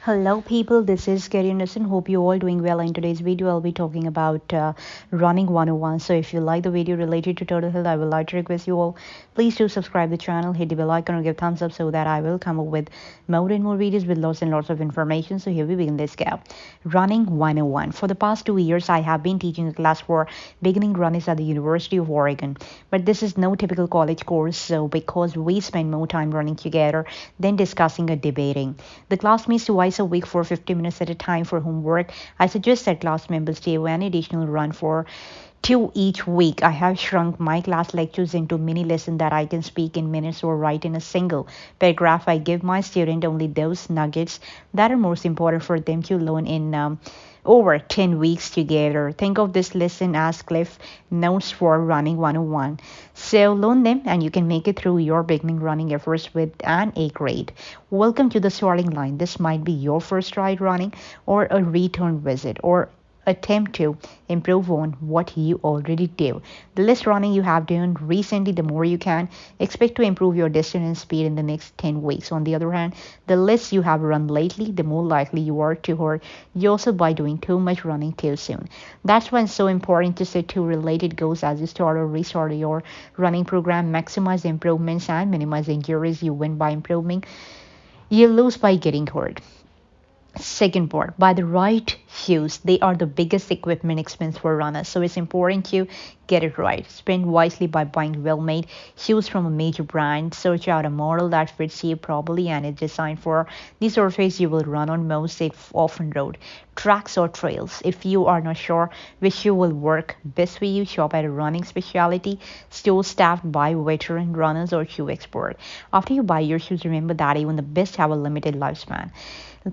Hello people, this is Kerry Anderson. Hope you all doing well. In today's video, I'll be talking about running 101. So if you like the video related to Turtle Hill, I would like to request you all, please do subscribe the channel, hit the bell icon or give thumbs up so that I will come up with more and more videos with lots and lots of information. So here we begin. Let's go. Running 101. For the past 2 years, I have been teaching a class for beginning runners at the University of Oregon. But this is no typical college course, so because we spend more time running together than discussing or debating. The class meets twice a week for 50 minutes at a time for homework. I suggest that class members do an additional run for 2 each week. I have shrunk my class lectures into mini lessons that I can speak in minutes or write in a single paragraph. I give my student only those nuggets that are most important for them to learn in over 10 weeks together. Think of this lesson as Cliff notes for running 101. So learn them and you can make it through your beginning running efforts with an A grade. Welcome to the starting line. This might be your first try running or a return visit or attempt to improve on what you already do. The less running you have done recently, the more you can expect to improve your distance and speed in the next 10 weeks. On the other hand, the less you have run lately, the more likely you are to hurt yourself by doing too much running too soon. That's why it's so important to set two related goals as you start or restart your running program. Maximize improvements and minimize injuries. You win by improving, you lose by getting hurt. Second part, buy the right shoes. They are the biggest equipment expense for runners, so it's important to get it right. Spend wisely by buying well-made shoes from a major brand. Search out a model that fits you properly and is designed for the surface you will run on, most safe often road, tracks or trails. If you are not sure which shoe will work best for you, shop at a running specialty store staffed by veteran runners or shoe expert. After you buy your shoes, remember that even the best have a limited lifespan.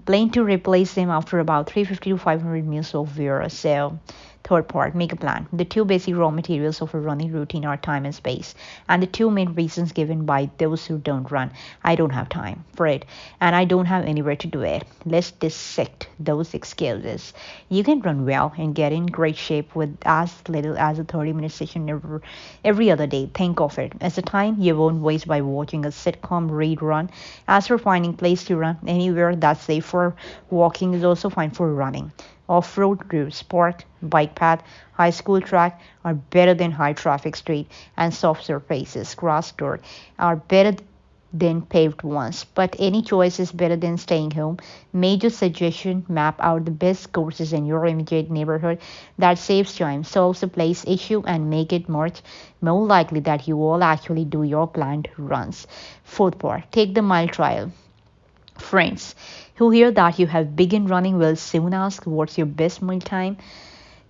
Plan to replace them after about 350 to 500 meals of wear. So, third part, make a plan. The two basic raw materials of a running routine are time and space. And the two main reasons given by those who don't run: I don't have time for it, and I don't have anywhere to do it. Let's dissect those excuses. You can run well and get in great shape with as little as a 30-minute session every other day. Think of it as a time you won't waste by watching a sitcom rerun. As for finding place to run, anywhere that's safe for walking is also fine for running. Off-road routes, park, bike path, high school track are better than high traffic street, and soft surfaces, grass, dirt, are better than paved ones. But any choice is better than staying home. Major suggestion: map out the best courses in your immediate neighborhood. That saves time, solves the place issue, and make it much more likely that you will actually do your planned runs. Fourth part, take the mile trial. Friends who hear that you have begun running will soon ask what's your best mile time.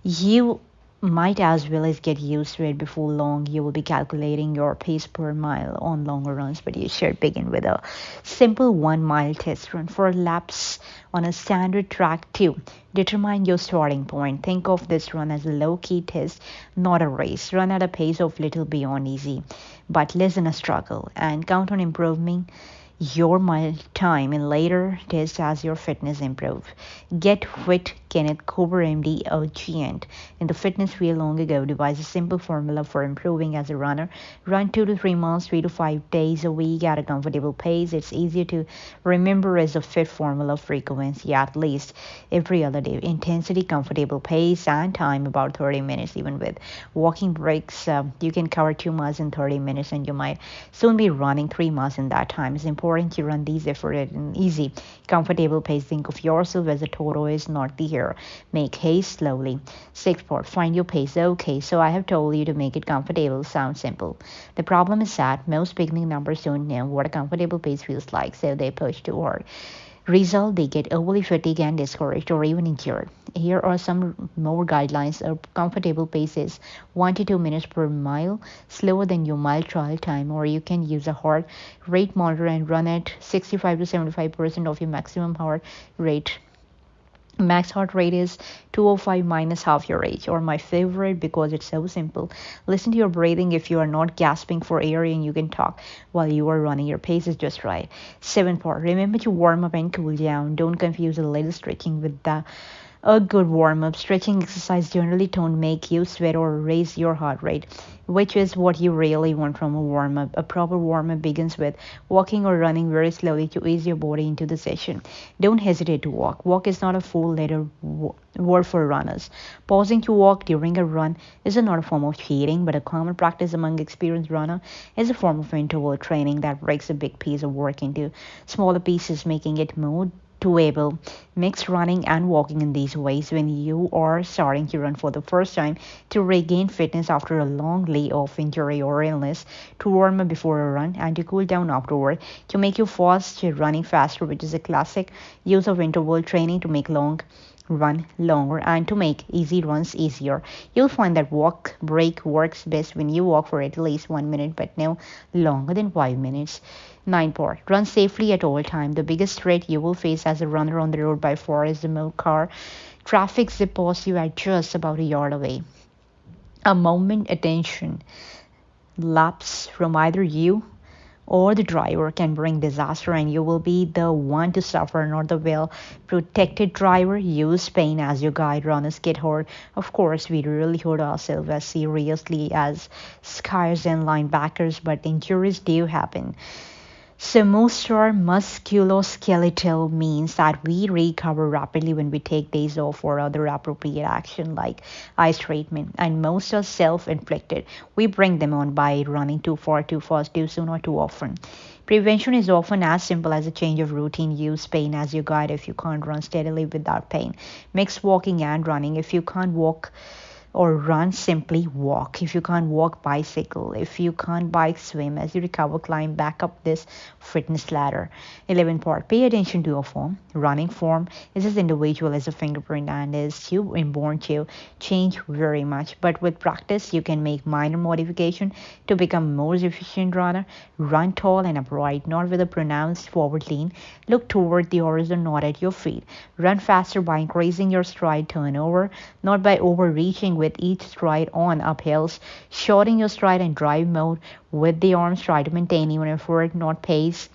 You might as well as get used to it. Before long, you will be calculating your pace per mile on longer runs, but you should begin with a simple 1 mile test run for laps on a standard track to determine your starting point. Think of this run as a low-key test, not a race. Run at a pace of little beyond easy, but less than a struggle, and count on improving your mile time in later tests as your fitness improves. Get Fit Kenneth Cooper MD, a giant in the fitness field long ago, devised a simple formula for improving as a runner. Run 2 to 3 miles 3 to 5 days a week at a comfortable pace. It's easier to remember as a fit formula: frequency at least every other day, intensity, comfortable pace, and time about 30 minutes. Even with walking breaks, you can cover 2 miles in 30 minutes and you might soon be running 3 miles in that time. It's important to run these efforts at an easy, comfortable pace. Think of yourself as a tortoise, not the hare. Make haste slowly. Sixth part, find your pace. Okay, so I have told you to make it comfortable. Sounds simple. The problem is that most beginning numbers don't know what a comfortable pace feels like, so they push too hard. Result, they get overly fatigued and discouraged or even injured. Here are some more guidelines. A comfortable pace is 1 to 2 minutes per mile, slower than your mile trial time, or you can use a heart rate monitor and run at 65 to 75% of your maximum heart rate. Max heart rate is 205 minus half your age, or my favorite because it's so simple. Listen to your breathing. If you are not gasping for air and you can talk while you are running, your pace is just right. Seventh part, remember to warm up and cool down. Don't confuse a little stretching with a good warm-up. Stretching exercise generally don't make you sweat or raise your heart rate. which is what you really want from a warm up. A proper warm up begins with walking or running very slowly to ease your body into the session. Don't hesitate to walk. Walk is not a four letter word for runners. Pausing to walk during a run is not a form of cheating, but a common practice among experienced runners is a form of interval training that breaks a big piece of work into smaller pieces, making it more doable. Mix running and walking in these ways when you are starting to run for the first time to regain fitness after a long layoff, injury, or illness, to warm up before a run, and to cool down afterward, to make you fast running faster, which is a classic use of interval training to make long run longer and to make easy runs easier. You'll find that walk break works best when you walk for at least 1 minute, but no longer than 5 minutes. 9 part. Run safely at all times. The biggest threat you will face as a runner on the road by far is the milk car. Traffic zip past you at just about a yard away. A moment attention lapse from either you or the driver can bring disaster, and you will be the one to suffer, not the well protected driver. Use pain as your guide. Runners get hurt. Of course, we really hurt ourselves as seriously as skiers and linebackers, but injuries do happen. So most our musculoskeletal means that we recover rapidly when we take days off or other appropriate action like ice treatment, and most are self-inflicted. We bring them on by running too far, too fast, too soon, or too often. Prevention is often as simple as a change of routine. Use pain as your guide if you can't run steadily without pain. Mix walking and running. If you can't walk or run, simply walk. If you can't walk, bicycle. If you can't bike, swim. As you recover, climb back up this fitness ladder. 11 part. Pay attention to your form. Running form is as individual as a fingerprint and is you inborn to change very much. But with practice, you can make minor modification to become more efficient runner. Run tall and upright, not with a pronounced forward lean. Look toward the horizon, not at your feet. Run faster by increasing your stride turnover, not by overreaching with each stride on uphills. Shorting your stride and drive mode with the arms. Try to maintain even effort, not pace.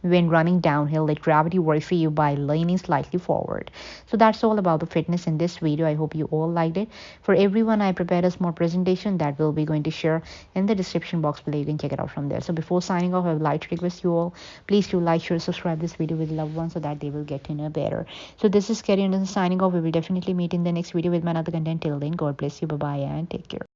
When running downhill, let gravity work for you by leaning slightly forward. So that's all about the fitness in this video. I hope you all liked it. For everyone, I prepared a small presentation that we'll be going to share in the description box below. You can check it out from there. So before signing off, I would like to request you all, please do like, share, subscribe this video with loved ones so that they will get to know better. So this is Kerry Anderson signing off. We will definitely meet in the next video with my other content. Till then, God bless you. Bye-bye and take care.